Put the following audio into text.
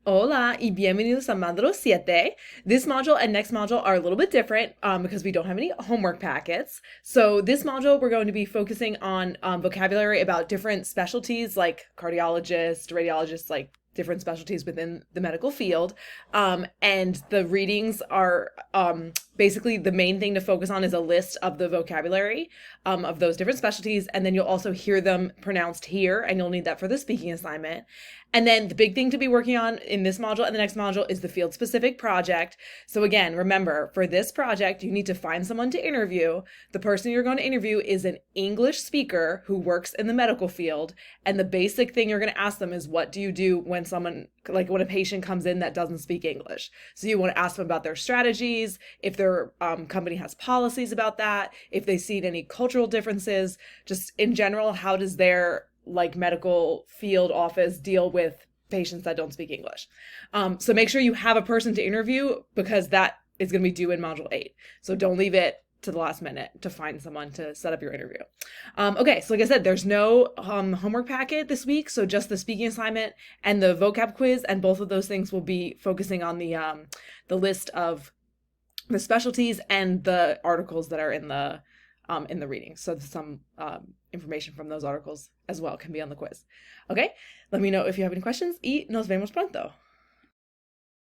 Hola y bienvenidos a Módulo 7. This module and next module are a little bit different because we don't have any homework packets. So this module, we're going to be focusing on vocabulary about different specialties like cardiologists, radiologists, like different specialties within the medical field. And the readings are basically the main thing to focus on is a list of the vocabulary of those different specialties. And then you'll also hear them pronounced here, and you'll need that for the speaking assignment. And then the big thing to be working on in this module and the next module is the field specific project. So again, remember, for this project, you need to find someone to interview. The person you're going to interview is an English speaker who works in the medical field. And the basic thing you're going to ask them is, what do you do when when a patient comes in that doesn't speak English? So you want to ask them about their strategies, if their company has policies about that, if they've seen any cultural differences, just in general, how does their medical field office deal with patients that don't speak English. So make sure you have a person to interview because that is going to be due in module 8. So don't leave it to the last minute to find someone to set up your interview. Okay, so like I said, there's no homework packet this week, so just the speaking assignment and the vocab quiz, and both of those things will be focusing on the list of the specialties and the articles that are in the reading. So some information from those articles as well can be on the quiz. Okay, let me know if you have any questions y nos vemos pronto.